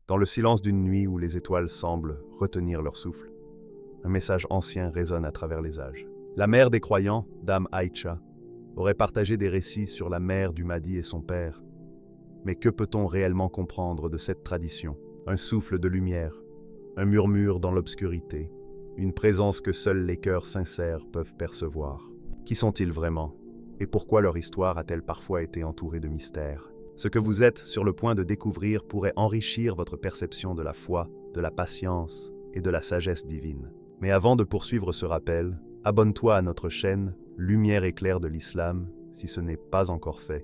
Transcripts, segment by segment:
Dans le silence d'une nuit où les étoiles semblent retenir leur souffle, un message ancien résonne à travers les âges. La mère des croyants, Dame Aïcha, aurait partagé des récits sur la mère du Mahdi et son père. Mais que peut-on réellement comprendre de cette tradition? Un souffle de lumière, un murmure dans l'obscurité, une présence que seuls les cœurs sincères peuvent percevoir. Qui sont-ils vraiment? Et pourquoi leur histoire a-t-elle parfois été entourée de mystères? Ce que vous êtes sur le point de découvrir pourrait enrichir votre perception de la foi, de la patience et de la sagesse divine. Mais avant de poursuivre ce rappel, abonne-toi à notre chaîne Lumière éclair de l'Islam, si ce n'est pas encore fait,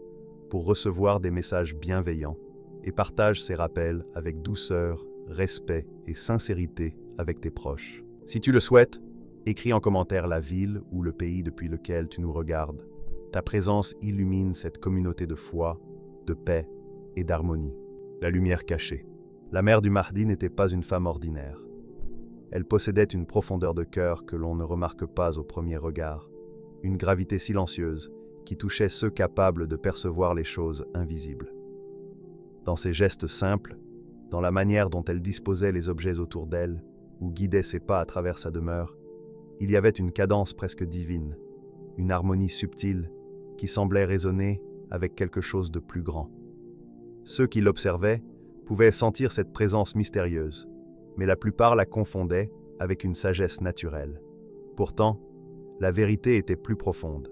pour recevoir des messages bienveillants, et partage ces rappels avec douceur, respect et sincérité avec tes proches. Si tu le souhaites, écris en commentaire la ville ou le pays depuis lequel tu nous regardes. Ta présence illumine cette communauté de foi, de paix et d'harmonie. La lumière cachée. La mère du Mahdi n'était pas une femme ordinaire. Elle possédait une profondeur de cœur que l'on ne remarque pas au premier regard, une gravité silencieuse qui touchait ceux capables de percevoir les choses invisibles. Dans ses gestes simples, dans la manière dont elle disposait les objets autour d'elle, ou guidait ses pas à travers sa demeure, il y avait une cadence presque divine, une harmonie subtile qui semblait résonner avec quelque chose de plus grand. Ceux qui l'observaient pouvaient sentir cette présence mystérieuse, mais la plupart la confondaient avec une sagesse naturelle. Pourtant, la vérité était plus profonde.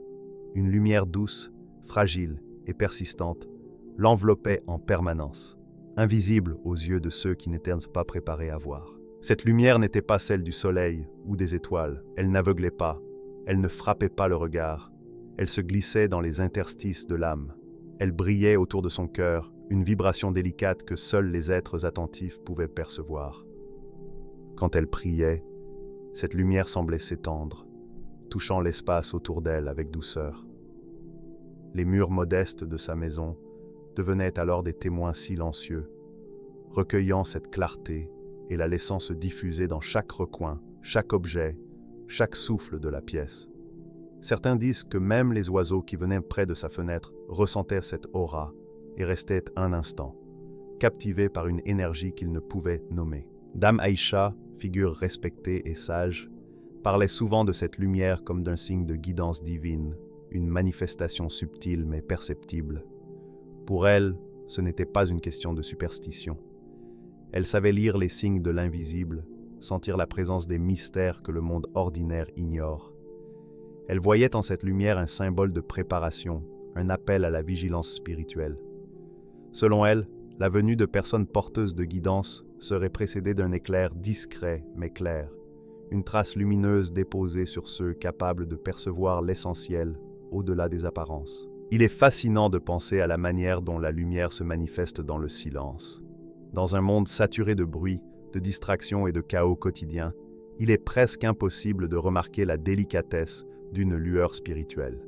Une lumière douce, fragile et persistante l'enveloppait en permanence, invisible aux yeux de ceux qui n'étaient pas préparés à voir. Cette lumière n'était pas celle du soleil ou des étoiles, elle n'aveuglait pas, elle ne frappait pas le regard, elle se glissait dans les interstices de l'âme. Elle brillait autour de son cœur, une vibration délicate que seuls les êtres attentifs pouvaient percevoir. Quand elle priait, cette lumière semblait s'étendre, touchant l'espace autour d'elle avec douceur. Les murs modestes de sa maison devenaient alors des témoins silencieux, recueillant cette clarté et la laissant se diffuser dans chaque recoin, chaque objet, chaque souffle de la pièce. Certains disent que même les oiseaux qui venaient près de sa fenêtre ressentaient cette aura et restaient un instant, captivés par une énergie qu'ils ne pouvaient nommer. Dame Aïcha, figure respectée et sage, parlait souvent de cette lumière comme d'un signe de guidance divine, une manifestation subtile mais perceptible. Pour elle, ce n'était pas une question de superstition. Elle savait lire les signes de l'invisible, sentir la présence des mystères que le monde ordinaire ignore. Elle voyait en cette lumière un symbole de préparation, un appel à la vigilance spirituelle. Selon elle, la venue de personnes porteuses de guidance serait précédée d'un éclair discret mais clair, une trace lumineuse déposée sur ceux capables de percevoir l'essentiel au-delà des apparences. Il est fascinant de penser à la manière dont la lumière se manifeste dans le silence. Dans un monde saturé de bruit, de distractions et de chaos quotidien, il est presque impossible de remarquer la délicatesse d'une lueur spirituelle.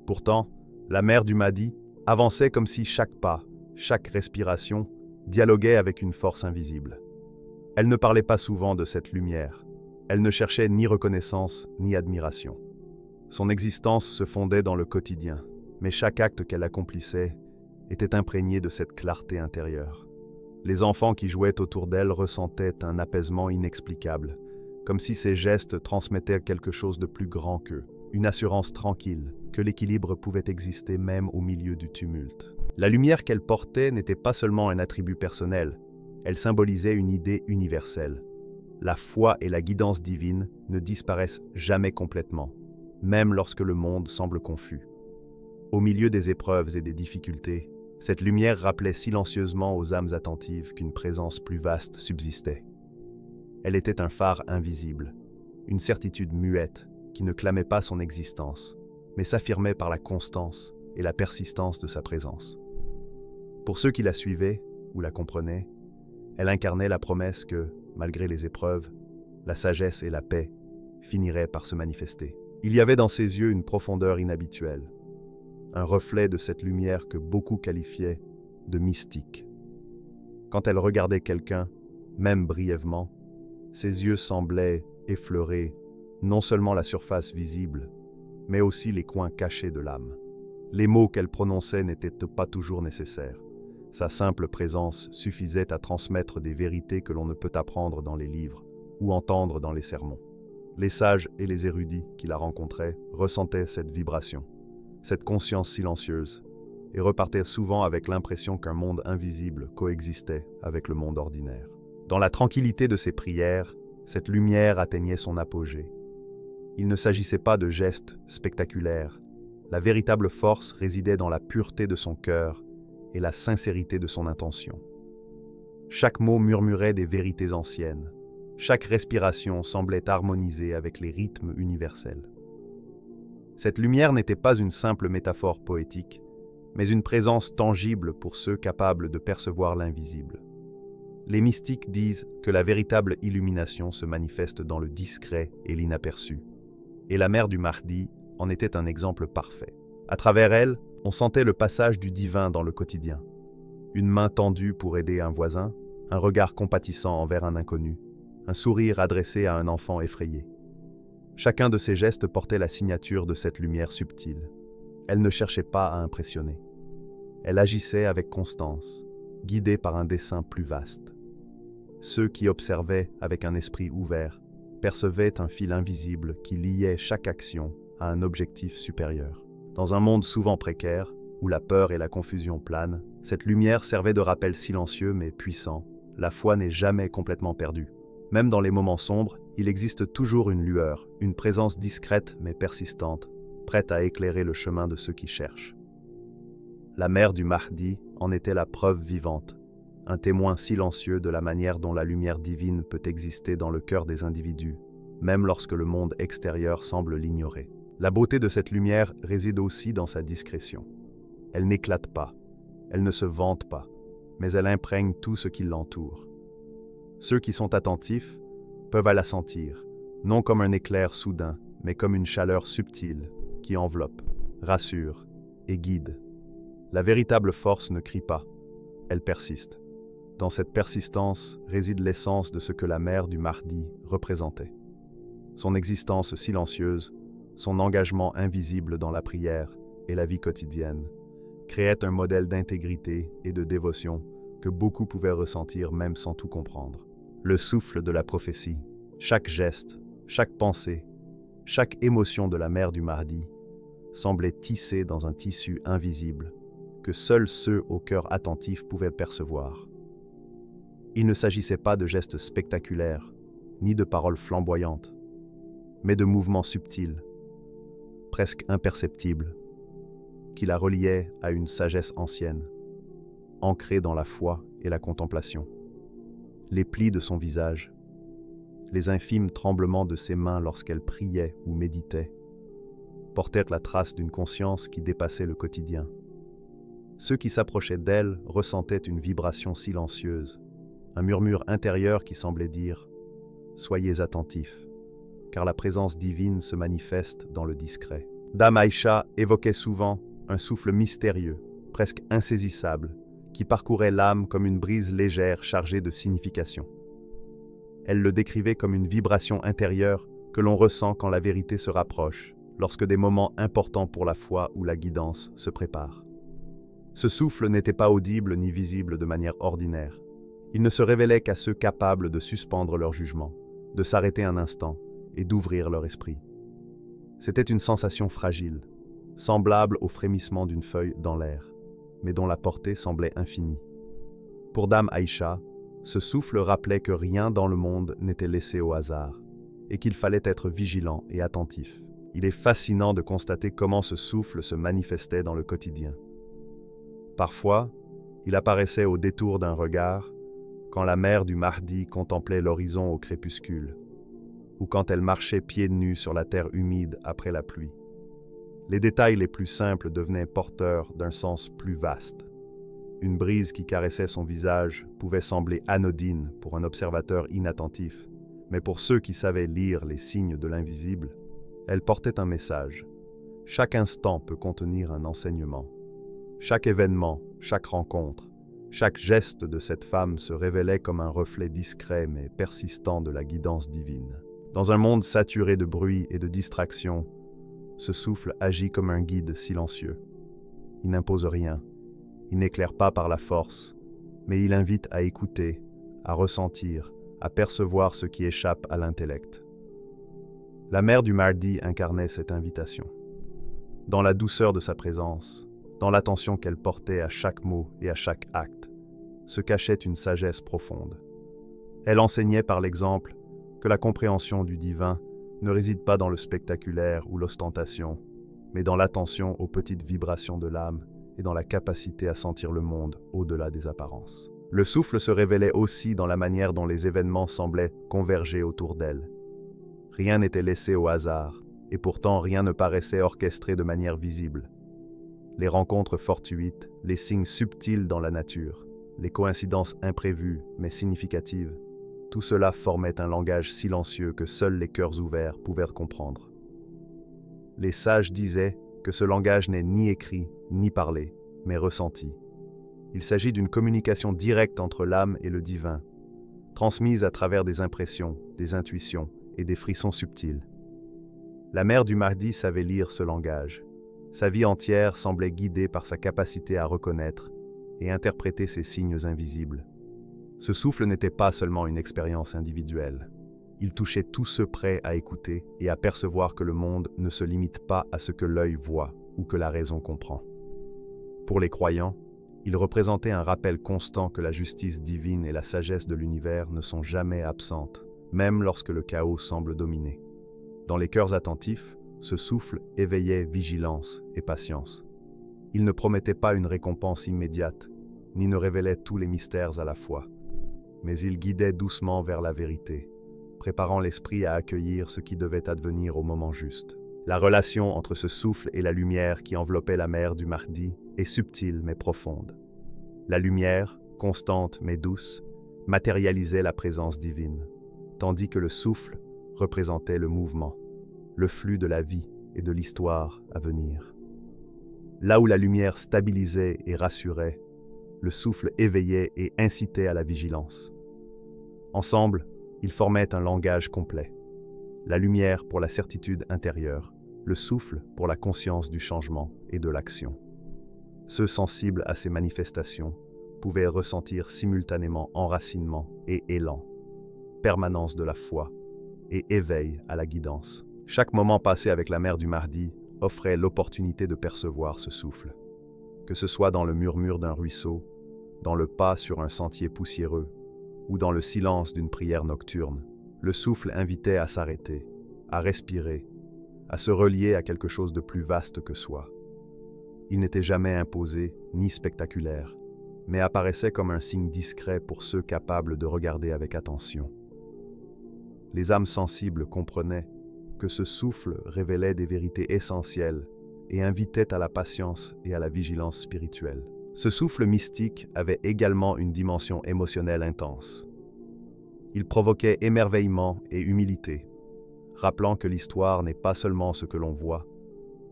Pourtant, la mère du Mahdi avançait comme si chaque pas, chaque respiration, dialoguait avec une force invisible. Elle ne parlait pas souvent de cette lumière. Elle ne cherchait ni reconnaissance ni admiration. Son existence se fondait dans le quotidien, mais chaque acte qu'elle accomplissait était imprégné de cette clarté intérieure. Les enfants qui jouaient autour d'elle ressentaient un apaisement inexplicable, comme si ces gestes transmettaient quelque chose de plus grand qu'eux, une assurance tranquille, que l'équilibre pouvait exister même au milieu du tumulte. La lumière qu'elle portait n'était pas seulement un attribut personnel, elle symbolisait une idée universelle. La foi et la guidance divine ne disparaissent jamais complètement, même lorsque le monde semble confus. Au milieu des épreuves et des difficultés, cette lumière rappelait silencieusement aux âmes attentives qu'une présence plus vaste subsistait. Elle était un phare invisible, une certitude muette qui ne clamait pas son existence, mais s'affirmait par la constance et la persistance de sa présence. Pour ceux qui la suivaient ou la comprenaient, elle incarnait la promesse que, malgré les épreuves, la sagesse et la paix finiraient par se manifester. Il y avait dans ses yeux une profondeur inhabituelle, un reflet de cette lumière que beaucoup qualifiaient de mystique. Quand elle regardait quelqu'un, même brièvement, ses yeux semblaient effleurer non seulement la surface visible, mais aussi les coins cachés de l'âme. Les mots qu'elle prononçait n'étaient pas toujours nécessaires. Sa simple présence suffisait à transmettre des vérités que l'on ne peut apprendre dans les livres ou entendre dans les sermons. Les sages et les érudits qui la rencontraient ressentaient cette vibration, cette conscience silencieuse, et repartaient souvent avec l'impression qu'un monde invisible coexistait avec le monde ordinaire. Dans la tranquillité de ses prières, cette lumière atteignait son apogée. Il ne s'agissait pas de gestes spectaculaires. La véritable force résidait dans la pureté de son cœur et la sincérité de son intention. Chaque mot murmurait des vérités anciennes. Chaque respiration semblait harmoniser avec les rythmes universels. Cette lumière n'était pas une simple métaphore poétique, mais une présence tangible pour ceux capables de percevoir l'invisible. Les mystiques disent que la véritable illumination se manifeste dans le discret et l'inaperçu. Et la mère du Mahdi en était un exemple parfait. À travers elle, on sentait le passage du divin dans le quotidien. Une main tendue pour aider un voisin, un regard compatissant envers un inconnu, un sourire adressé à un enfant effrayé. Chacun de ces gestes portait la signature de cette lumière subtile. Elle ne cherchait pas à impressionner. Elle agissait avec constance, guidée par un dessein plus vaste. Ceux qui observaient avec un esprit ouvert percevaient un fil invisible qui liait chaque action à un objectif supérieur. Dans un monde souvent précaire, où la peur et la confusion planent, cette lumière servait de rappel silencieux mais puissant. La foi n'est jamais complètement perdue. Même dans les moments sombres, il existe toujours une lueur, une présence discrète mais persistante, prête à éclairer le chemin de ceux qui cherchent. La mère du Mahdi en était la preuve vivante, un témoin silencieux de la manière dont la lumière divine peut exister dans le cœur des individus, même lorsque le monde extérieur semble l'ignorer. La beauté de cette lumière réside aussi dans sa discrétion. Elle n'éclate pas, elle ne se vante pas, mais elle imprègne tout ce qui l'entoure. Ceux qui sont attentifs peuvent la sentir, non comme un éclair soudain, mais comme une chaleur subtile qui enveloppe, rassure et guide. La véritable force ne crie pas, elle persiste. Dans cette persistance réside l'essence de ce que la mère du Mahdi représentait. Son existence silencieuse, son engagement invisible dans la prière et la vie quotidienne, créait un modèle d'intégrité et de dévotion que beaucoup pouvaient ressentir même sans tout comprendre. Le souffle de la prophétie, chaque geste, chaque pensée, chaque émotion de la mère du Mahdi semblait tissée dans un tissu invisible que seuls ceux au cœur attentif pouvaient percevoir. Il ne s'agissait pas de gestes spectaculaires, ni de paroles flamboyantes, mais de mouvements subtils, presque imperceptibles, qui la reliaient à une sagesse ancienne, ancrée dans la foi et la contemplation. Les plis de son visage, les infimes tremblements de ses mains lorsqu'elle priait ou méditait, portèrent la trace d'une conscience qui dépassait le quotidien. Ceux qui s'approchaient d'elle ressentaient une vibration silencieuse, un murmure intérieur qui semblait dire « Soyez attentifs », car la présence divine se manifeste dans le discret. Dame Aïcha évoquait souvent un souffle mystérieux, presque insaisissable, qui parcourait l'âme comme une brise légère chargée de signification. Elle le décrivait comme une vibration intérieure que l'on ressent quand la vérité se rapproche, lorsque des moments importants pour la foi ou la guidance se préparent. Ce souffle n'était pas audible ni visible de manière ordinaire. Il ne se révélait qu'à ceux capables de suspendre leur jugement, de s'arrêter un instant et d'ouvrir leur esprit. C'était une sensation fragile, semblable au frémissement d'une feuille dans l'air, mais dont la portée semblait infinie. Pour Dame Aïcha, ce souffle rappelait que rien dans le monde n'était laissé au hasard, et qu'il fallait être vigilant et attentif. Il est fascinant de constater comment ce souffle se manifestait dans le quotidien. Parfois, il apparaissait au détour d'un regard, quand la mère du Mahdi contemplait l'horizon au crépuscule, ou quand elle marchait pieds nus sur la terre humide après la pluie. Les détails les plus simples devenaient porteurs d'un sens plus vaste. Une brise qui caressait son visage pouvait sembler anodine pour un observateur inattentif, mais pour ceux qui savaient lire les signes de l'invisible, elle portait un message. Chaque instant peut contenir un enseignement. Chaque événement, chaque rencontre, chaque geste de cette femme se révélait comme un reflet discret mais persistant de la guidance divine. Dans un monde saturé de bruit et de distractions, ce souffle agit comme un guide silencieux. Il n'impose rien, Il n'éclaire pas par la force, mais il invite à écouter, à ressentir, à percevoir ce qui échappe à l'intellect. La mère du Mahdi incarnait cette invitation. Dans la douceur de sa présence, dans l'attention qu'elle portait à chaque mot et à chaque acte, se cachait une sagesse profonde. Elle enseignait par l'exemple que la compréhension du divin ne réside pas dans le spectaculaire ou l'ostentation, mais dans l'attention aux petites vibrations de l'âme et dans la capacité à sentir le monde au-delà des apparences. Le souffle se révélait aussi dans la manière dont les événements semblaient converger autour d'elle. Rien n'était laissé au hasard, et pourtant rien ne paraissait orchestré de manière visible. Les rencontres fortuites, les signes subtils dans la nature, les coïncidences imprévues mais significatives, tout cela formait un langage silencieux que seuls les cœurs ouverts pouvaient comprendre. Les sages disaient que ce langage n'est ni écrit, ni parlé, mais ressenti. Il s'agit d'une communication directe entre l'âme et le divin, transmise à travers des impressions, des intuitions et des frissons subtils. La mère du Mahdi savait lire ce langage. Sa vie entière semblait guidée par sa capacité à reconnaître et interpréter ces signes invisibles. Ce souffle n'était pas seulement une expérience individuelle. Il touchait tous ceux prêts à écouter et à percevoir que le monde ne se limite pas à ce que l'œil voit ou que la raison comprend. Pour les croyants, il représentait un rappel constant que la justice divine et la sagesse de l'univers ne sont jamais absentes, même lorsque le chaos semble dominer. Dans les cœurs attentifs, ce souffle éveillait vigilance et patience. Il ne promettait pas une récompense immédiate, ni ne révélait tous les mystères à la fois, mais il guidait doucement vers la vérité, préparant l'esprit à accueillir ce qui devait advenir au moment juste. La relation entre ce souffle et la lumière qui enveloppait la mère du Mahdi est subtile mais profonde. La lumière, constante mais douce, matérialisait la présence divine, tandis que le souffle représentait le mouvement, le flux de la vie et de l'histoire à venir. Là où la lumière stabilisait et rassurait, le souffle éveillait et incitait à la vigilance. Ensemble, ils formaient un langage complet. La lumière pour la certitude intérieure, le souffle pour la conscience du changement et de l'action. Ceux sensibles à ces manifestations pouvaient ressentir simultanément enracinement et élan, permanence de la foi et éveil à la guidance. Chaque moment passé avec la mère du Mahdi offrait l'opportunité de percevoir ce souffle. Que ce soit dans le murmure d'un ruisseau, dans le pas sur un sentier poussiéreux, ou dans le silence d'une prière nocturne, le souffle invitait à s'arrêter, à respirer, à se relier à quelque chose de plus vaste que soi. Il n'était jamais imposé ni spectaculaire, mais apparaissait comme un signe discret pour ceux capables de regarder avec attention. Les âmes sensibles comprenaient que ce souffle révélait des vérités essentielles et invitait à la patience et à la vigilance spirituelle. Ce souffle mystique avait également une dimension émotionnelle intense. Il provoquait émerveillement et humilité, rappelant que l'histoire n'est pas seulement ce que l'on voit,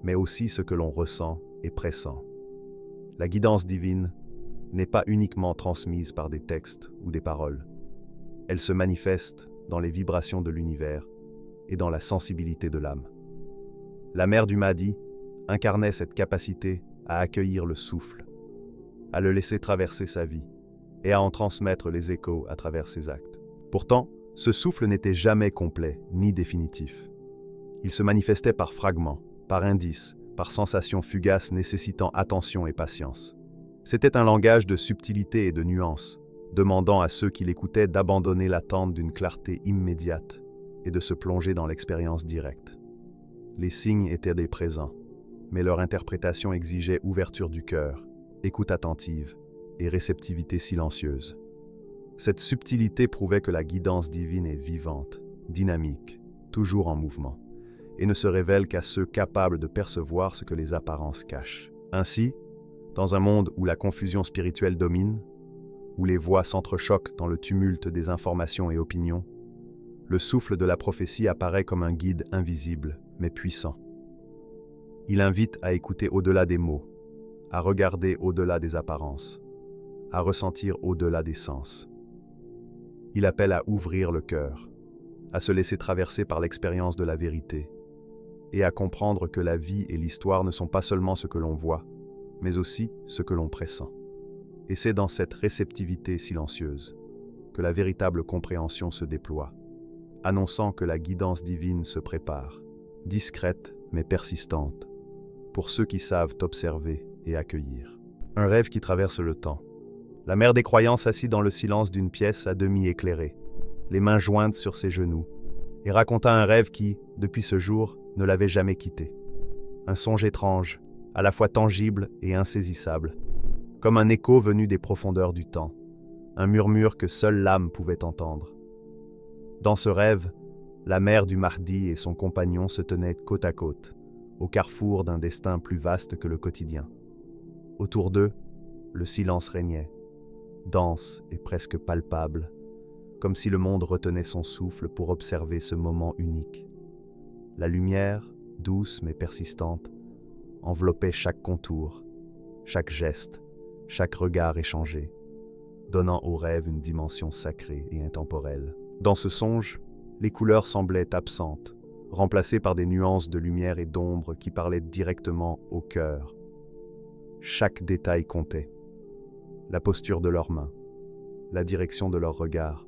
mais aussi ce que l'on ressent et pressent. La guidance divine n'est pas uniquement transmise par des textes ou des paroles. Elle se manifeste dans les vibrations de l'univers et dans la sensibilité de l'âme. La mère du Mahdi incarnait cette capacité à accueillir le souffle, à le laisser traverser sa vie et à en transmettre les échos à travers ses actes. Pourtant, ce souffle n'était jamais complet ni définitif. Il se manifestait par fragments, par indices, par sensations fugaces nécessitant attention et patience. C'était un langage de subtilité et de nuance, demandant à ceux qui l'écoutaient d'abandonner l'attente d'une clarté immédiate et de se plonger dans l'expérience directe. Les signes étaient des présents, mais leur interprétation exigeait ouverture du cœur, écoute attentive et réceptivité silencieuse. Cette subtilité prouvait que la guidance divine est vivante, dynamique, toujours en mouvement, et ne se révèle qu'à ceux capables de percevoir ce que les apparences cachent. Ainsi, dans un monde où la confusion spirituelle domine, où les voix s'entrechoquent dans le tumulte des informations et opinions, le souffle de la prophétie apparaît comme un guide invisible, mais puissant. Il invite à écouter au-delà des mots, à regarder au-delà des apparences, à ressentir au-delà des sens. Il appelle à ouvrir le cœur, à se laisser traverser par l'expérience de la vérité, et à comprendre que la vie et l'histoire ne sont pas seulement ce que l'on voit, mais aussi ce que l'on pressent. Et c'est dans cette réceptivité silencieuse que la véritable compréhension se déploie, annonçant que la guidance divine se prépare, discrète mais persistante, pour ceux qui savent observer et accueillir. Un rêve qui traverse le temps. La mère des croyants s'assit dans le silence d'une pièce à demi éclairée, les mains jointes sur ses genoux, et raconta un rêve qui, depuis ce jour, ne l'avait jamais quitté. Un songe étrange, à la fois tangible et insaisissable, comme un écho venu des profondeurs du temps, un murmure que seule l'âme pouvait entendre. Dans ce rêve, la mère du Mahdi et son compagnon se tenaient côte à côte, au carrefour d'un destin plus vaste que le quotidien. Autour d'eux, le silence régnait, dense et presque palpable, comme si le monde retenait son souffle pour observer ce moment unique. La lumière, douce mais persistante, enveloppait chaque contour, chaque geste, chaque regard échangé, donnant au rêve une dimension sacrée et intemporelle. Dans ce songe, les couleurs semblaient absentes, remplacées par des nuances de lumière et d'ombre qui parlaient directement au cœur. Chaque détail comptait. La posture de leurs mains, la direction de leurs regards,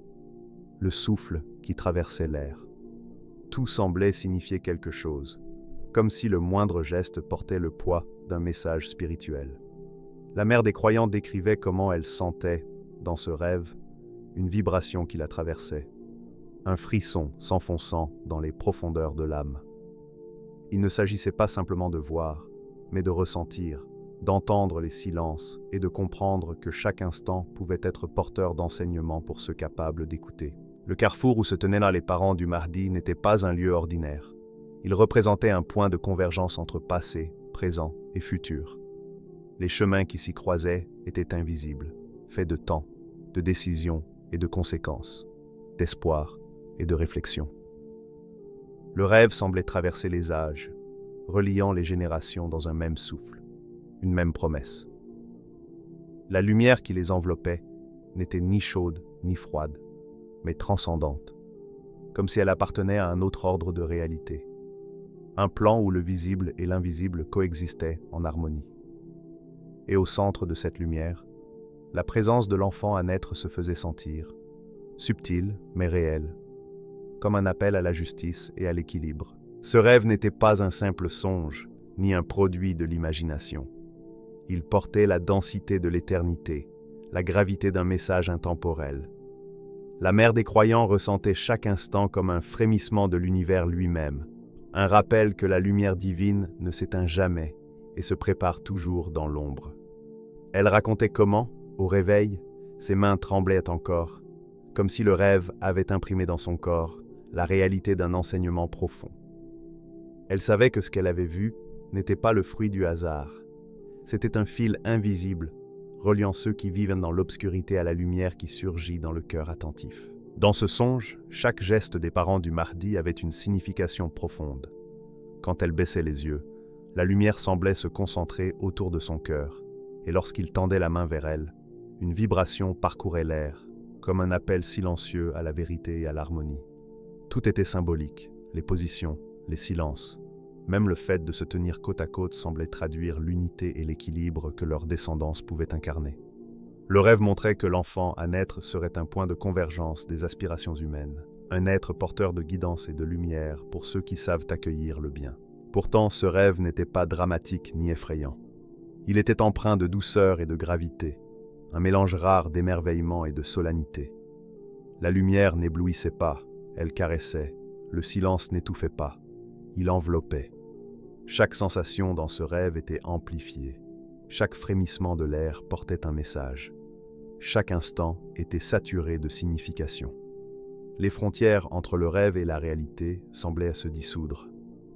le souffle qui traversait l'air. Tout semblait signifier quelque chose, comme si le moindre geste portait le poids d'un message spirituel. La mère des croyants décrivait comment elle sentait, dans ce rêve, une vibration qui la traversait, un frisson s'enfonçant dans les profondeurs de l'âme. Il ne s'agissait pas simplement de voir, mais de ressentir, d'entendre les silences et de comprendre que chaque instant pouvait être porteur d'enseignements pour ceux capables d'écouter. Le carrefour où se tenaient là les parents du Mahdi n'était pas un lieu ordinaire. Il représentait un point de convergence entre passé, présent et futur. Les chemins qui s'y croisaient étaient invisibles, faits de temps, de décisions et de conséquences, d'espoir et de réflexion. Le rêve semblait traverser les âges, reliant les générations dans un même souffle, une même promesse. La lumière qui les enveloppait n'était ni chaude ni froide, mais transcendante, comme si elle appartenait à un autre ordre de réalité, un plan où le visible et l'invisible coexistaient en harmonie. Et au centre de cette lumière, la présence de l'enfant à naître se faisait sentir, subtile mais réelle, comme un appel à la justice et à l'équilibre. Ce rêve n'était pas un simple songe, ni un produit de l'imagination. Il portait la densité de l'éternité, la gravité d'un message intemporel. La mère des croyants ressentait chaque instant comme un frémissement de l'univers lui-même, un rappel que la lumière divine ne s'éteint jamais et se prépare toujours dans l'ombre. Elle racontait comment, au réveil, ses mains tremblaient encore, comme si le rêve avait imprimé dans son corps la réalité d'un enseignement profond. Elle savait que ce qu'elle avait vu n'était pas le fruit du hasard. C'était un fil invisible, reliant ceux qui vivent dans l'obscurité à la lumière qui surgit dans le cœur attentif. Dans ce songe, chaque geste des parents du Mahdi avait une signification profonde. Quand elle baissait les yeux, la lumière semblait se concentrer autour de son cœur, et lorsqu'il tendait la main vers elle, une vibration parcourait l'air, comme un appel silencieux à la vérité et à l'harmonie. Tout était symbolique, les positions, les silences. Même le fait de se tenir côte à côte semblait traduire l'unité et l'équilibre que leur descendance pouvait incarner. Le rêve montrait que l'enfant à naître serait un point de convergence des aspirations humaines, un être porteur de guidance et de lumière pour ceux qui savent accueillir le bien. Pourtant, ce rêve n'était pas dramatique ni effrayant. Il était empreint de douceur et de gravité, un mélange rare d'émerveillement et de solennité. La lumière n'éblouissait pas, elle caressait, le silence n'étouffait pas, il enveloppait. Chaque sensation dans ce rêve était amplifiée, chaque frémissement de l'air portait un message, chaque instant était saturé de signification. Les frontières entre le rêve et la réalité semblaient se dissoudre,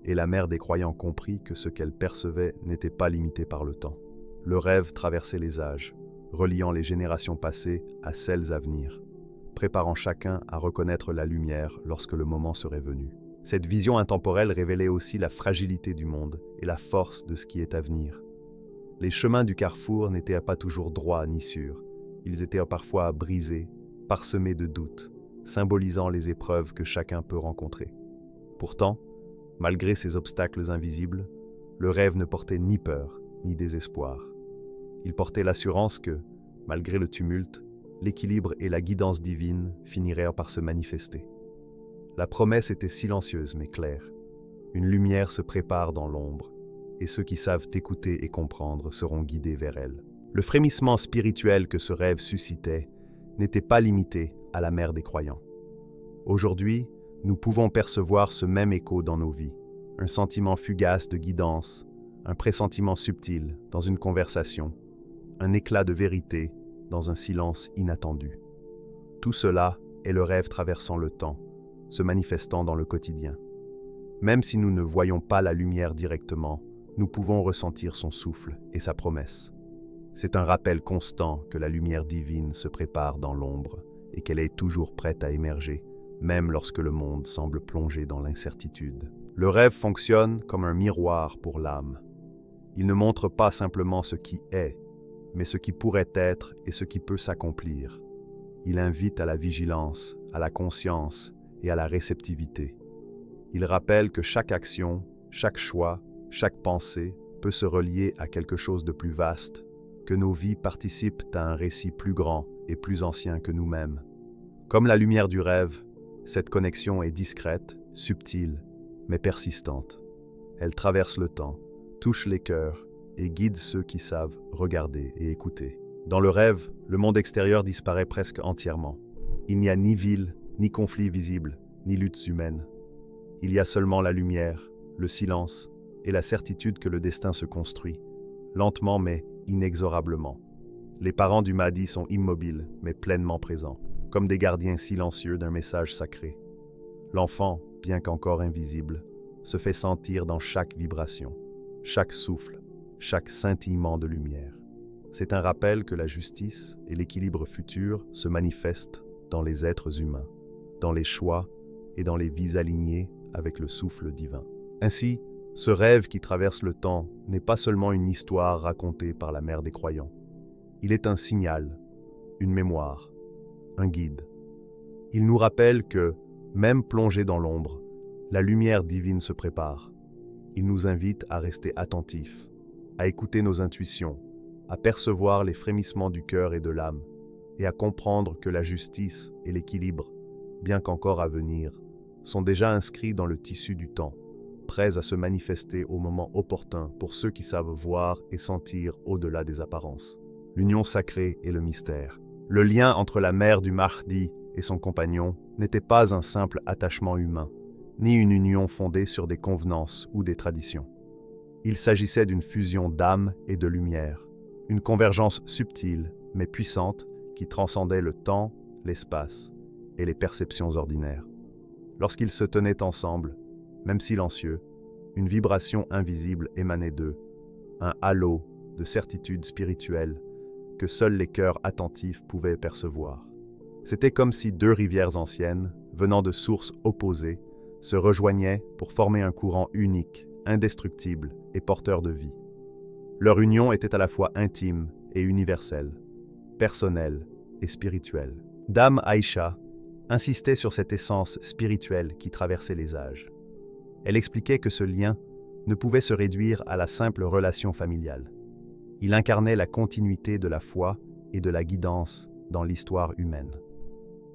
et la mère des croyants comprit que ce qu'elle percevait n'était pas limité par le temps. Le rêve traversait les âges, reliant les générations passées à celles à venir, préparant chacun à reconnaître la lumière lorsque le moment serait venu. Cette vision intemporelle révélait aussi la fragilité du monde et la force de ce qui est à venir. Les chemins du carrefour n'étaient pas toujours droits ni sûrs, ils étaient parfois brisés, parsemés de doutes, symbolisant les épreuves que chacun peut rencontrer. Pourtant, malgré ces obstacles invisibles, le rêve ne portait ni peur ni désespoir. Il portait l'assurance que, Malgré le tumulte, l'équilibre et la guidance divine finirent par se manifester. La promesse était silencieuse mais claire. Une lumière se prépare dans l'ombre, et ceux qui savent écouter et comprendre seront guidés vers elle. Le frémissement spirituel que ce rêve suscitait n'était pas limité à la mer des croyants. Aujourd'hui, nous pouvons percevoir ce même écho dans nos vies, un sentiment fugace de guidance, un pressentiment subtil dans une conversation, un éclat de vérité dans un silence inattendu. Tout cela est le rêve traversant le temps, se manifestant dans le quotidien. Même si nous ne voyons pas la lumière directement, nous pouvons ressentir son souffle et sa promesse. C'est un rappel constant que la lumière divine se prépare dans l'ombre et qu'elle est toujours prête à émerger, même lorsque le monde semble plongé dans l'incertitude. Le rêve fonctionne comme un miroir pour l'âme. Il ne montre pas simplement ce qui est, mais ce qui pourrait être et ce qui peut s'accomplir. Il invite à la vigilance, à la conscience et à la réceptivité. Il rappelle que chaque action, chaque choix, chaque pensée peut se relier à quelque chose de plus vaste, que nos vies participent à un récit plus grand et plus ancien que nous-mêmes. Comme la lumière du rêve, cette connexion est discrète, subtile, mais persistante. Elle traverse le temps, touche les cœurs et guide ceux qui savent regarder et écouter. Dans le rêve, le monde extérieur disparaît presque entièrement. Il n'y a ni ville, ni conflit visible, ni luttes humaines. Il y a seulement la lumière, le silence et la certitude que le destin se construit, lentement mais inexorablement. Les parents du Mahdi sont immobiles mais pleinement présents, comme des gardiens silencieux d'un message sacré. L'enfant, bien qu'encore invisible, se fait sentir dans chaque vibration, chaque souffle, chaque scintillement de lumière. C'est un rappel que la justice et l'équilibre futur se manifestent dans les êtres humains, dans les choix et dans les vies alignées avec le souffle divin. Ainsi, ce rêve qui traverse le temps n'est pas seulement une histoire racontée par la mère des croyants. Il est un signal, une mémoire, un guide. Il nous rappelle que, même plongé dans l'ombre, la lumière divine se prépare. Il nous invite à rester attentifs, à écouter nos intuitions, à percevoir les frémissements du cœur et de l'âme, et à comprendre que la justice et l'équilibre, bien qu'encore à venir, sont déjà inscrits dans le tissu du temps, prêts à se manifester au moment opportun pour ceux qui savent voir et sentir au-delà des apparences. L'union sacrée et le mystère. Le lien entre la mère du Mahdi et son compagnon n'était pas un simple attachement humain, ni une union fondée sur des convenances ou des traditions. Il s'agissait d'une fusion d'âme et de lumière, une convergence subtile mais puissante qui transcendait le temps, l'espace et les perceptions ordinaires. Lorsqu'ils se tenaient ensemble, même silencieux, une vibration invisible émanait d'eux, un halo de certitude spirituelle que seuls les cœurs attentifs pouvaient percevoir. C'était comme si deux rivières anciennes, venant de sources opposées, se rejoignaient pour former un courant unique, indestructible et porteur de vie. Leur union était à la fois intime et universelle, personnelle et spirituelle. Dame Aïcha insistait sur cette essence spirituelle qui traversait les âges. Elle expliquait que ce lien ne pouvait se réduire à la simple relation familiale. Il incarnait la continuité de la foi et de la guidance dans l'histoire humaine.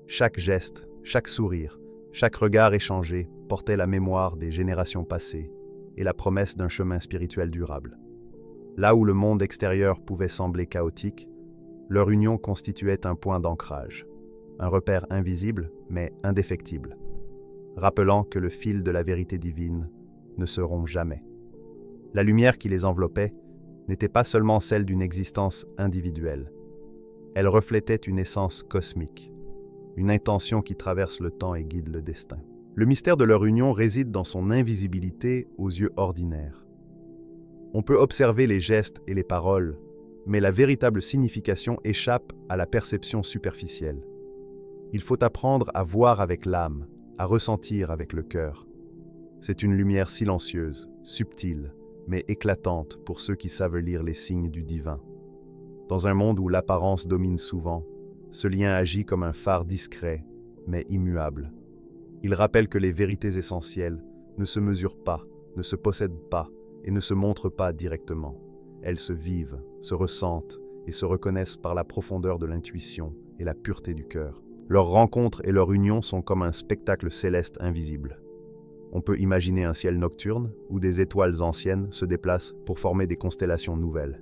Chaque geste, chaque sourire, chaque regard échangé portait la mémoire des générations passées et la promesse d'un chemin spirituel durable. Là où le monde extérieur pouvait sembler chaotique, leur union constituait un point d'ancrage, un repère invisible mais indéfectible, rappelant que le fil de la vérité divine ne se rompt jamais. La lumière qui les enveloppait n'était pas seulement celle d'une existence individuelle. Elle reflétait une essence cosmique, une intention qui traverse le temps et guide le destin. Le mystère de leur union réside dans son invisibilité aux yeux ordinaires. On peut observer les gestes et les paroles, mais la véritable signification échappe à la perception superficielle. Il faut apprendre à voir avec l'âme, à ressentir avec le cœur. C'est une lumière silencieuse, subtile, mais éclatante pour ceux qui savent lire les signes du divin. Dans un monde où l'apparence domine souvent, ce lien agit comme un phare discret, mais immuable. Il rappelle que les vérités essentielles ne se mesurent pas, ne se possèdent pas et ne se montrent pas directement. Elles se vivent, se ressentent et se reconnaissent par la profondeur de l'intuition et la pureté du cœur. Leur rencontre et leur union sont comme un spectacle céleste invisible. On peut imaginer un ciel nocturne où des étoiles anciennes se déplacent pour former des constellations nouvelles.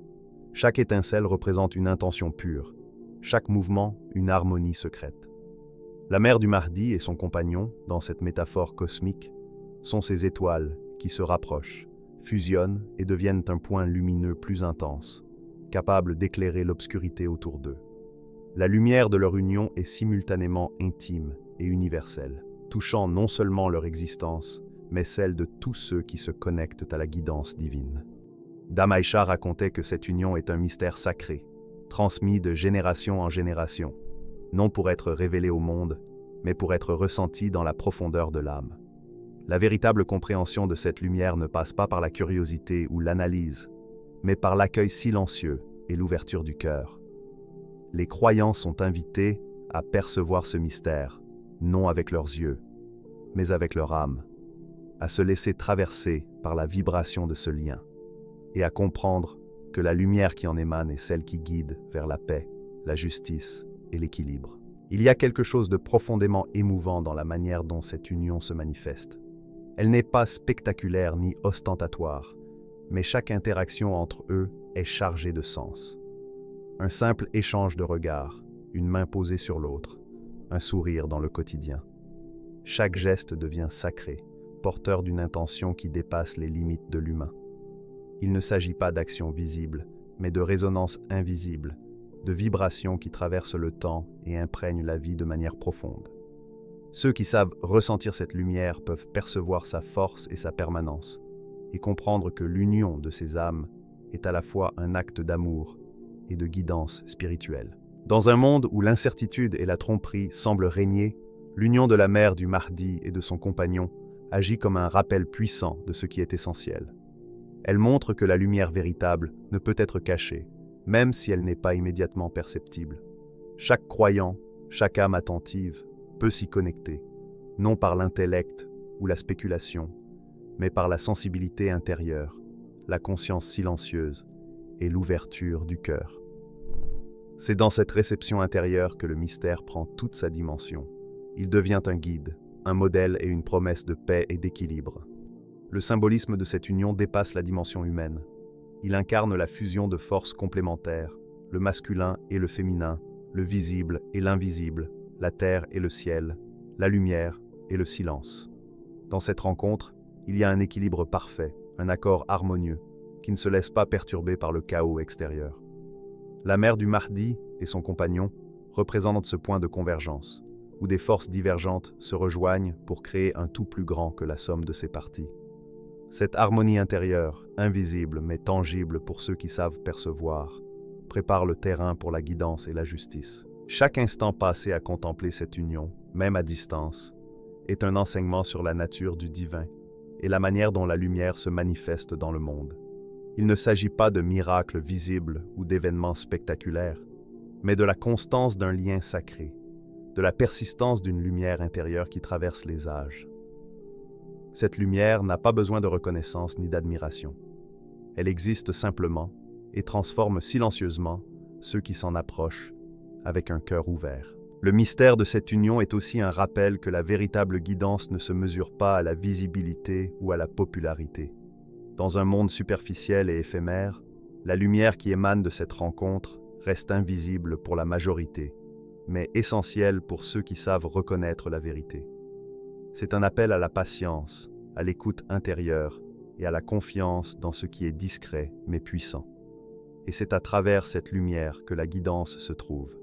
Chaque étincelle représente une intention pure, chaque mouvement une harmonie secrète. La mère du Mahdi et son compagnon, dans cette métaphore cosmique, sont ces étoiles qui se rapprochent, fusionnent et deviennent un point lumineux plus intense, capable d'éclairer l'obscurité autour d'eux. La lumière de leur union est simultanément intime et universelle, touchant non seulement leur existence, mais celle de tous ceux qui se connectent à la guidance divine. Dame Aïcha racontait que cette union est un mystère sacré, transmis de génération en génération, non pour être révélé au monde, mais pour être ressenti dans la profondeur de l'âme. La véritable compréhension de cette lumière ne passe pas par la curiosité ou l'analyse, mais par l'accueil silencieux et l'ouverture du cœur. Les croyants sont invités à percevoir ce mystère, non avec leurs yeux, mais avec leur âme, à se laisser traverser par la vibration de ce lien, et à comprendre que la lumière qui en émane est celle qui guide vers la paix, la justice et l'équilibre. Il y a quelque chose de profondément émouvant dans la manière dont cette union se manifeste. Elle n'est pas spectaculaire ni ostentatoire, mais chaque interaction entre eux est chargée de sens. Un simple échange de regards, une main posée sur l'autre, un sourire dans le quotidien. Chaque geste devient sacré, porteur d'une intention qui dépasse les limites de l'humain. Il ne s'agit pas d'action visible, mais de résonance invisible, de vibrations qui traversent le temps et imprègnent la vie de manière profonde. Ceux qui savent ressentir cette lumière peuvent percevoir sa force et sa permanence, et comprendre que l'union de ces âmes est à la fois un acte d'amour et de guidance spirituelle. Dans un monde où l'incertitude et la tromperie semblent régner, l'union de la mère du Mahdi et de son compagnon agit comme un rappel puissant de ce qui est essentiel. Elle montre que la lumière véritable ne peut être cachée, même si elle n'est pas immédiatement perceptible. Chaque croyant, chaque âme attentive, peut s'y connecter, non par l'intellect ou la spéculation, mais par la sensibilité intérieure, la conscience silencieuse et l'ouverture du cœur. C'est dans cette réception intérieure que le mystère prend toute sa dimension. Il devient un guide, un modèle et une promesse de paix et d'équilibre. Le symbolisme de cette union dépasse la dimension humaine. Il incarne la fusion de forces complémentaires, le masculin et le féminin, le visible et l'invisible, la terre et le ciel, la lumière et le silence. Dans cette rencontre, il y a un équilibre parfait, un accord harmonieux, qui ne se laisse pas perturber par le chaos extérieur. La mère du Mahdi et son compagnon représentent ce point de convergence, où des forces divergentes se rejoignent pour créer un tout plus grand que la somme de ses parties. Cette harmonie intérieure, invisible mais tangible pour ceux qui savent percevoir, prépare le terrain pour la guidance et la justice. Chaque instant passé à contempler cette union, même à distance, est un enseignement sur la nature du divin et la manière dont la lumière se manifeste dans le monde. Il ne s'agit pas de miracles visibles ou d'événements spectaculaires, mais de la constance d'un lien sacré, de la persistance d'une lumière intérieure qui traverse les âges. Cette lumière n'a pas besoin de reconnaissance ni d'admiration. Elle existe simplement et transforme silencieusement ceux qui s'en approchent avec un cœur ouvert. Le mystère de cette union est aussi un rappel que la véritable guidance ne se mesure pas à la visibilité ou à la popularité. Dans un monde superficiel et éphémère, la lumière qui émane de cette rencontre reste invisible pour la majorité, mais essentielle pour ceux qui savent reconnaître la vérité. C'est un appel à la patience, à l'écoute intérieure et à la confiance dans ce qui est discret mais puissant. Et c'est à travers cette lumière que la guidance se trouve,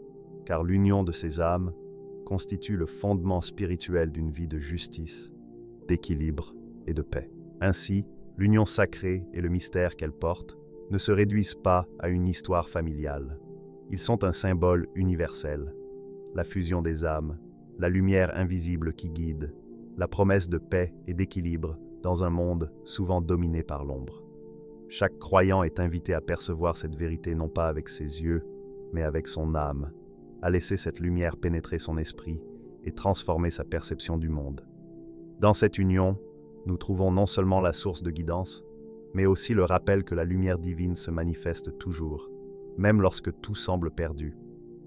car l'union de ces âmes constitue le fondement spirituel d'une vie de justice, d'équilibre et de paix. Ainsi, l'union sacrée et le mystère qu'elle porte ne se réduisent pas à une histoire familiale. Ils sont un symbole universel, la fusion des âmes, la lumière invisible qui guide, la promesse de paix et d'équilibre dans un monde souvent dominé par l'ombre. Chaque croyant est invité à percevoir cette vérité non pas avec ses yeux, mais avec son âme, à laisser cette lumière pénétrer son esprit et transformer sa perception du monde. Dans cette union, nous trouvons non seulement la source de guidance, mais aussi le rappel que la lumière divine se manifeste toujours, même lorsque tout semble perdu,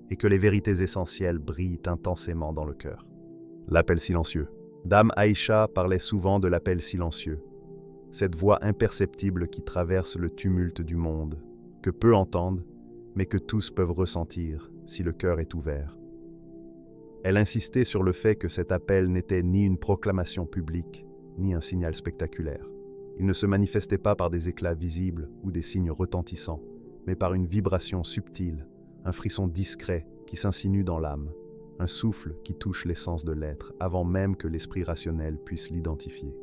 et que les vérités essentielles brillent intensément dans le cœur. L'appel silencieux. Dame Aïcha parlait souvent de l'appel silencieux, cette voix imperceptible qui traverse le tumulte du monde, que peu entendent, mais que tous peuvent ressentir si le cœur est ouvert. Elle insistait sur le fait que cet appel n'était ni une proclamation publique, ni un signal spectaculaire. Il ne se manifestait pas par des éclats visibles ou des signes retentissants, mais par une vibration subtile, un frisson discret qui s'insinue dans l'âme, un souffle qui touche l'essence de l'être avant même que l'esprit rationnel puisse l'identifier.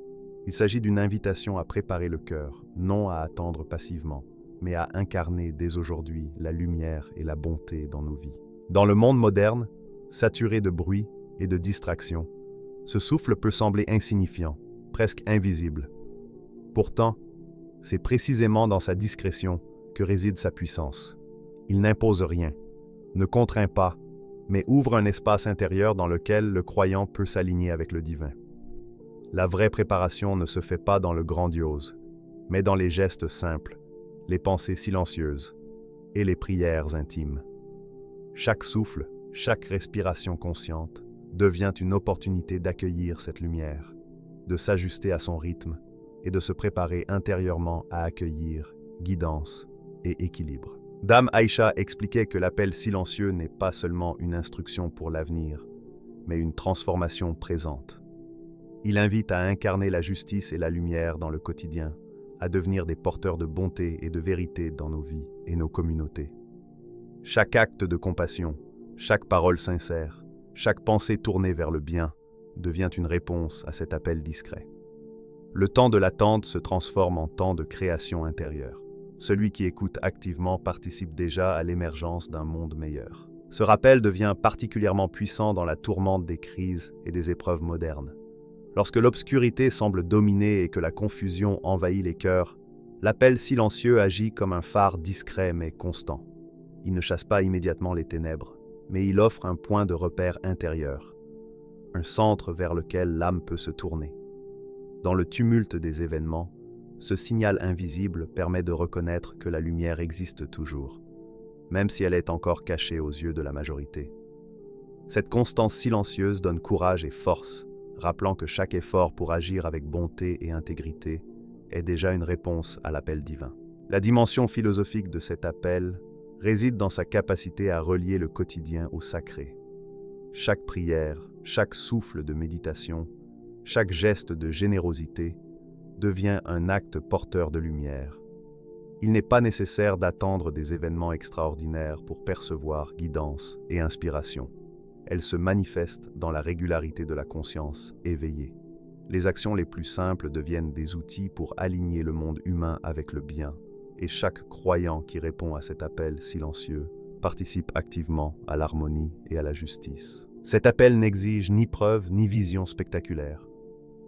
Il s'agit d'une invitation à préparer le cœur, non à attendre passivement, mais à incarner dès aujourd'hui la lumière et la bonté dans nos vies. Dans le monde moderne, saturé de bruit et de distractions, ce souffle peut sembler insignifiant, presque invisible. Pourtant, c'est précisément dans sa discrétion que réside sa puissance. Il n'impose rien, ne contraint pas, mais ouvre un espace intérieur dans lequel le croyant peut s'aligner avec le divin. La vraie préparation ne se fait pas dans le grandiose, mais dans les gestes simples, les pensées silencieuses et les prières intimes. Chaque souffle, chaque respiration consciente devient une opportunité d'accueillir cette lumière, de s'ajuster à son rythme et de se préparer intérieurement à accueillir guidance et équilibre. Dame Aïcha expliquait que l'appel silencieux n'est pas seulement une instruction pour l'avenir, mais une transformation présente. Il invite à incarner la justice et la lumière dans le quotidien, à devenir des porteurs de bonté et de vérité dans nos vies et nos communautés. Chaque acte de compassion, chaque parole sincère, chaque pensée tournée vers le bien devient une réponse à cet appel discret. Le temps de l'attente se transforme en temps de création intérieure. Celui qui écoute activement participe déjà à l'émergence d'un monde meilleur. Ce rappel devient particulièrement puissant dans la tourmente des crises et des épreuves modernes. Lorsque l'obscurité semble dominer et que la confusion envahit les cœurs, l'appel silencieux agit comme un phare discret mais constant. Il ne chasse pas immédiatement les ténèbres, mais il offre un point de repère intérieur, un centre vers lequel l'âme peut se tourner. Dans le tumulte des événements, ce signal invisible permet de reconnaître que la lumière existe toujours, même si elle est encore cachée aux yeux de la majorité. Cette constance silencieuse donne courage et force, rappelant que chaque effort pour agir avec bonté et intégrité est déjà une réponse à l'appel divin. La dimension philosophique de cet appel réside dans sa capacité à relier le quotidien au sacré. Chaque prière, chaque souffle de méditation, chaque geste de générosité devient un acte porteur de lumière. Il n'est pas nécessaire d'attendre des événements extraordinaires pour percevoir guidance et inspiration. Elle se manifeste dans la régularité de la conscience éveillée. Les actions les plus simples deviennent des outils pour aligner le monde humain avec le bien, et chaque croyant qui répond à cet appel silencieux participe activement à l'harmonie et à la justice. Cet appel n'exige ni preuve ni vision spectaculaire.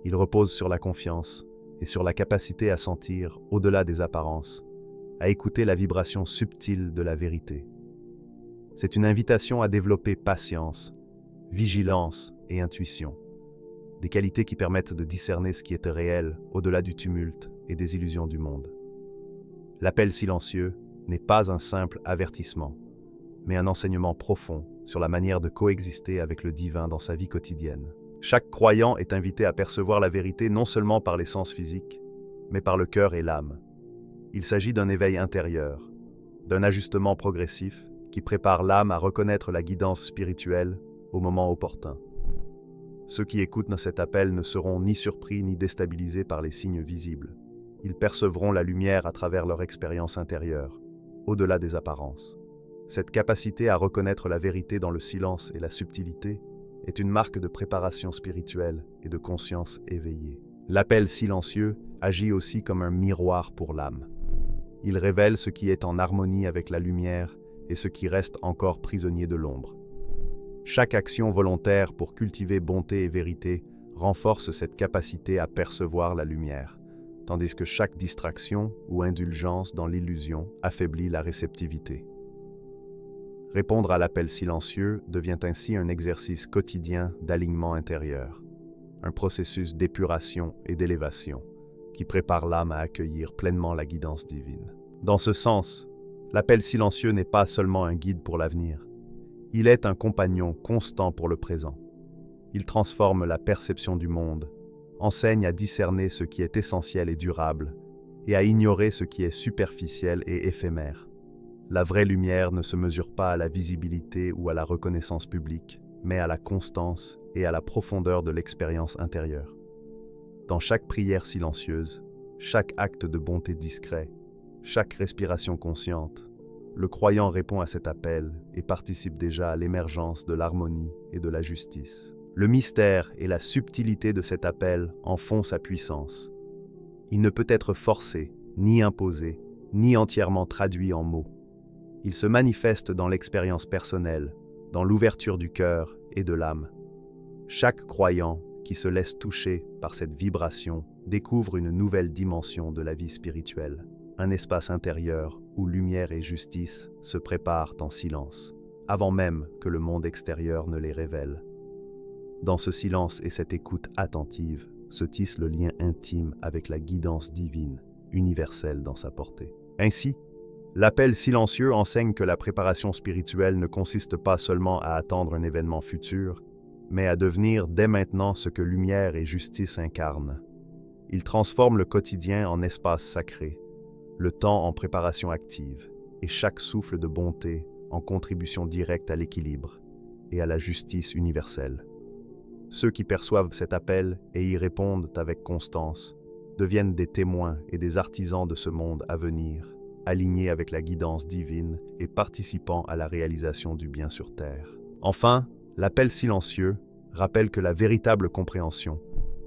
Il repose sur la confiance et sur la capacité à sentir, au-delà des apparences, à écouter la vibration subtile de la vérité. C'est une invitation à développer patience, vigilance et intuition, des qualités qui permettent de discerner ce qui est réel au-delà du tumulte et des illusions du monde. L'appel silencieux n'est pas un simple avertissement, mais un enseignement profond sur la manière de coexister avec le divin dans sa vie quotidienne. Chaque croyant est invité à percevoir la vérité non seulement par les sens physiques, mais par le cœur et l'âme. Il s'agit d'un éveil intérieur, d'un ajustement progressif qui prépare l'âme à reconnaître la guidance spirituelle au moment opportun. Ceux qui écoutent cet appel ne seront ni surpris ni déstabilisés par les signes visibles. Ils percevront la lumière à travers leur expérience intérieure, au-delà des apparences. Cette capacité à reconnaître la vérité dans le silence et la subtilité est une marque de préparation spirituelle et de conscience éveillée. L'appel silencieux agit aussi comme un miroir pour l'âme. Il révèle ce qui est en harmonie avec la lumière et ce qui reste encore prisonnier de l'ombre. Chaque action volontaire pour cultiver bonté et vérité renforce cette capacité à percevoir la lumière, tandis que chaque distraction ou indulgence dans l'illusion affaiblit la réceptivité. Répondre à l'appel silencieux devient ainsi un exercice quotidien d'alignement intérieur, un processus d'épuration et d'élévation qui prépare l'âme à accueillir pleinement la guidance divine. Dans ce sens, L'appel silencieux n'est pas seulement un guide pour l'avenir. Il est un compagnon constant pour le présent. Il transforme la perception du monde, enseigne à discerner ce qui est essentiel et durable, et à ignorer ce qui est superficiel et éphémère. La vraie lumière ne se mesure pas à la visibilité ou à la reconnaissance publique, mais à la constance et à la profondeur de l'expérience intérieure. Dans chaque prière silencieuse, chaque acte de bonté discret, chaque respiration consciente, le croyant répond à cet appel et participe déjà à l'émergence de l'harmonie et de la justice. Le mystère et la subtilité de cet appel en font sa puissance. Il ne peut être forcé, ni imposé, ni entièrement traduit en mots. Il se manifeste dans l'expérience personnelle, dans l'ouverture du cœur et de l'âme. Chaque croyant qui se laisse toucher par cette vibration découvre une nouvelle dimension de la vie spirituelle, un espace intérieur où lumière et justice se préparent en silence, avant même que le monde extérieur ne les révèle. Dans ce silence et cette écoute attentive se tisse le lien intime avec la guidance divine, universelle dans sa portée. Ainsi, l'appel silencieux enseigne que la préparation spirituelle ne consiste pas seulement à attendre un événement futur, mais à devenir dès maintenant ce que lumière et justice incarnent. Il transforme le quotidien en espace sacré, le temps en préparation active, et chaque souffle de bonté en contribution directe à l'équilibre et à la justice universelle. Ceux qui perçoivent cet appel et y répondent avec constance deviennent des témoins et des artisans de ce monde à venir, alignés avec la guidance divine et participant à la réalisation du bien sur terre. Enfin, l'appel silencieux rappelle que la véritable compréhension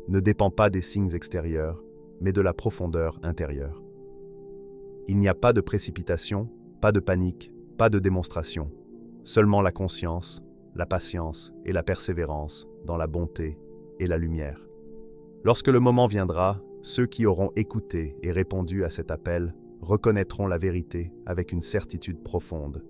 ne dépend pas des signes extérieurs, mais de la profondeur intérieure. Il n'y a pas de précipitation, pas de panique, pas de démonstration, seulement la conscience, la patience et la persévérance dans la bonté et la lumière. Lorsque le moment viendra, ceux qui auront écouté et répondu à cet appel reconnaîtront la vérité avec une certitude profonde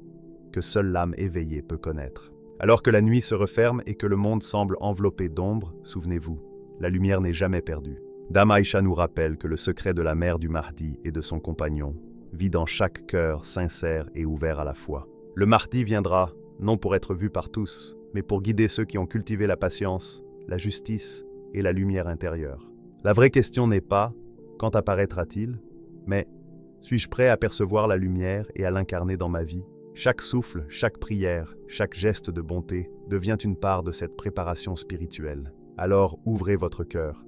que seule l'âme éveillée peut connaître. Alors que la nuit se referme et que le monde semble enveloppé d'ombre, souvenez-vous, la lumière n'est jamais perdue. Dame Aïcha nous rappelle que le secret de la mère du Mahdi et de son compagnon vit dans chaque cœur sincère et ouvert à la foi. Le Mahdi viendra, non pour être vu par tous, mais pour guider ceux qui ont cultivé la patience, la justice et la lumière intérieure. La vraie question n'est pas « quand apparaîtra-t-il ?», mais « suis-je prêt à percevoir la lumière et à l'incarner dans ma vie ?» Chaque souffle, chaque prière, chaque geste de bonté devient une part de cette préparation spirituelle. Alors ouvrez votre cœur,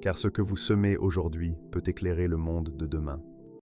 car ce que vous semez aujourd'hui peut éclairer le monde de demain.